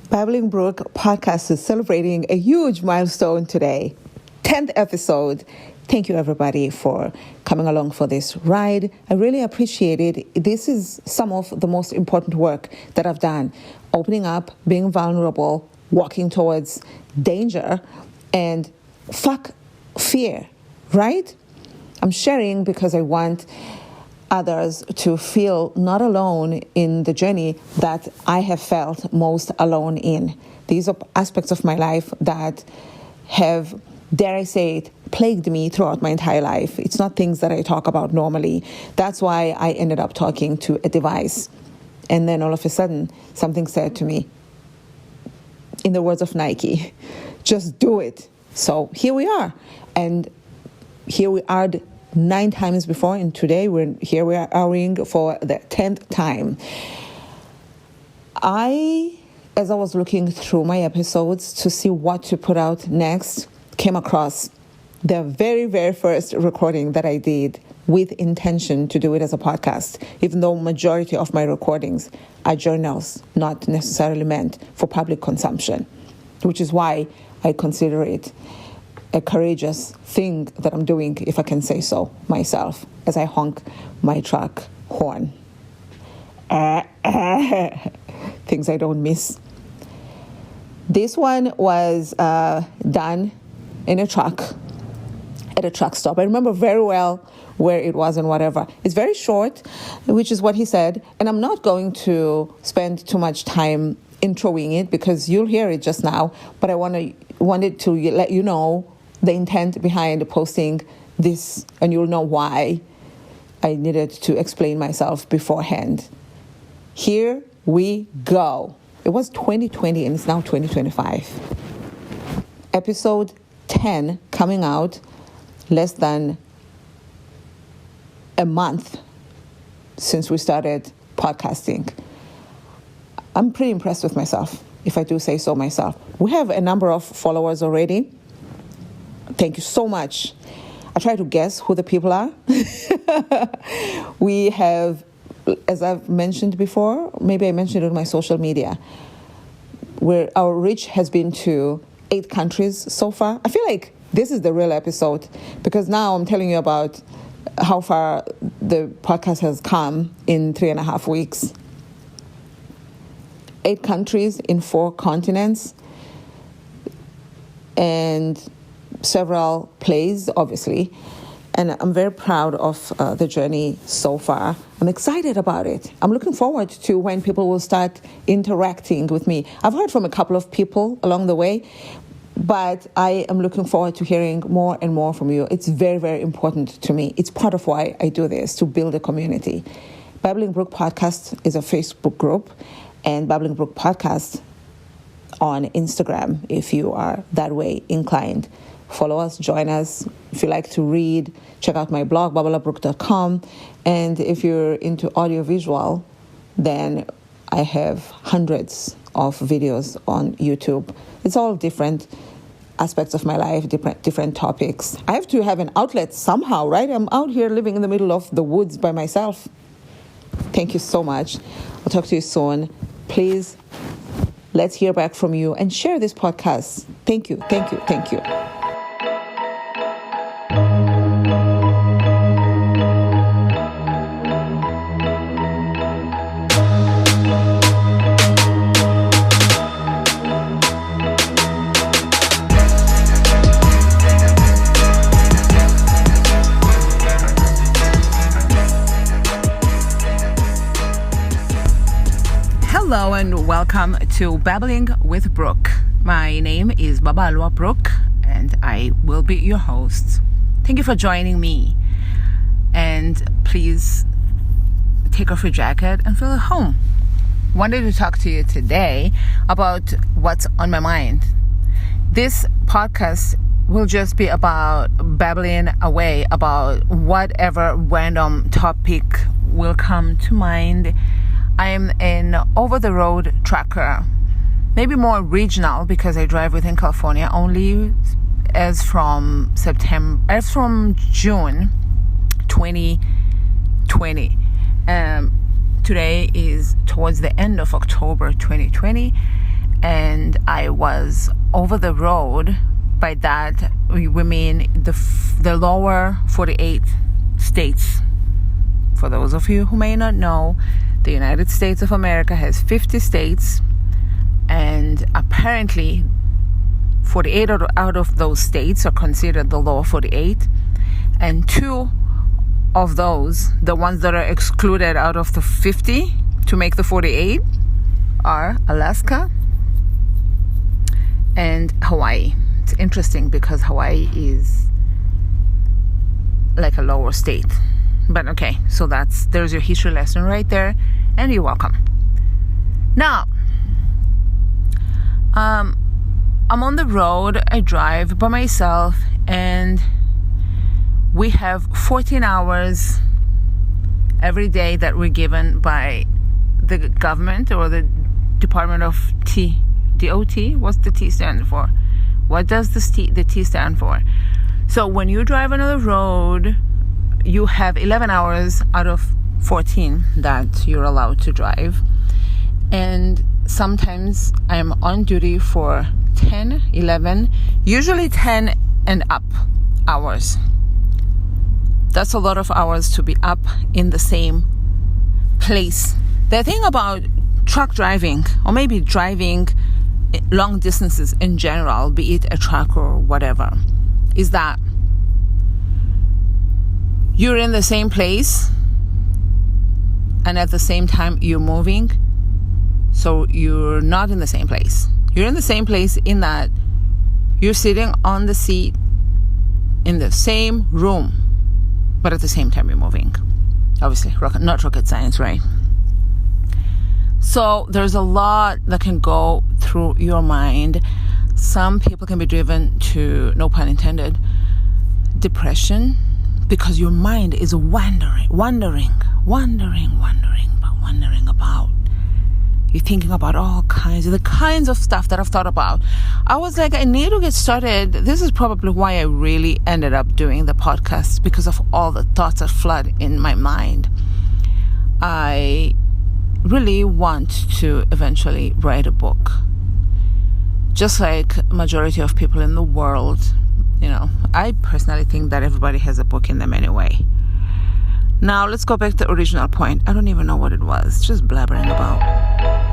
Babbling Brook podcast is celebrating a huge milestone today, 10th episode. Thank you, everybody, for coming along for this ride. I really appreciate it. This is some of the most important work that I've done. Opening up, being vulnerable, walking towards danger, and fuck fear, right? I'm sharing because I want others to feel not alone in the journey that I have felt most alone in. These are aspects of my life that have, dare I say it, plagued me throughout my entire life. It's not things that I talk about normally. That's why I ended up talking to a device. And then all of a sudden, something said to me, in the words of Nike, just do it. So here we are. And here we are 9 times before, and today we are for the 10th time. As I was looking through my episodes to see what to put out next, came across the very, very first recording that I did with intention to do it as a podcast, even though majority of my recordings are journals, not necessarily meant for public consumption, which is why I consider it a courageous thing that I'm doing, if I can say so myself, as I honk my truck horn. Things I don't miss. This one was done in a truck, at a truck stop. I remember very well where it was and whatever. It's very short, which is what he said, and I'm not going to spend too much time introing it because you'll hear it just now, but I wanted to let you know the intent behind posting this, and you'll know why I needed to explain myself beforehand. Here we go. It was 2020 and it's now 2025. Episode 10 coming out less than a month since we started podcasting. I'm pretty impressed with myself, if I do say so myself. We have a number of followers already. Thank you so much. I try to guess who the people are. We have, as I've mentioned before, maybe I mentioned it on my social media, where our reach has been to 8 countries so far. I feel like this is the real episode because now I'm telling you about how far the podcast has come in 3.5 weeks. 8 countries in 4 continents and several plays, obviously. And I'm very proud of the journey so far. I'm excited about it. I'm looking forward to when people will start interacting with me. I've heard from a couple of people along the way, but I am looking forward to hearing more and more from you. It's very, very important to me. It's part of why I do this, to build a community. Babbling Brook Podcast is a Facebook group, and Babbling Brook Podcast on Instagram, if you are that way inclined. Follow us, join us. If you like to read, check out my blog, babbalabrook.com. And if you're into audiovisual, then I have hundreds of videos on YouTube. It's all different aspects of my life, different topics. I have to have an outlet somehow, right? I'm out here living in the middle of the woods by myself. Thank you so much. I'll talk to you soon. Please, let's hear back from you and share this podcast. Thank you, thank you, thank you. Hello and welcome to Babbling with Brooke. My name is Babalwa Brooke and I will be your host. Thank you for joining me. And please take off your jacket and feel at home. Wanted to talk to you today about what's on my mind. This podcast will just be about babbling away about whatever random topic will come to mind. I'm an over-the-road trucker, maybe more regional because I drive within California only as from June 2020. Today is towards the end of October 2020, and I was over the road. By that we mean the lower 48 states. For those of you who may not know, the United States of America has 50 states, and apparently 48 out of those states are considered the lower 48, and 2 of those, the ones that are excluded out of the 50 to make the 48, are Alaska and Hawaii. It's interesting because Hawaii is like a lower state. But okay, so there's your history lesson right there, and you're welcome. Now, I'm on the road. I drive by myself, and we have 14 hours every day that we're given by the government or the Department of DOT. What's the T stand for? What does the T stand for? So when you drive on the road, you have 11 hours out of 14 that you're allowed to drive. And sometimes I'm on duty for 10, 11, usually 10 and up hours. That's a lot of hours to be up in the same place. The thing about truck driving, or maybe driving long distances in general, be it a truck or whatever, is that you're in the same place and at the same time you're moving. So you're not in the same place. You're in the same place in that you're sitting on the seat in the same room, but at the same time you're moving. Obviously, not rocket science, right? So there's a lot that can go through your mind. Some people can be driven to, no pun intended, depression, because your mind is wandering about. You're thinking about all kinds of stuff that I've thought about. I was like, I need to get started. This is probably why I really ended up doing the podcast, because of all the thoughts that flood in my mind. I really want to eventually write a book. Just like majority of people in the world, I personally think that everybody has a book in them anyway. Now let's go back to the original point. I don't even know what it was. Just blabbering about.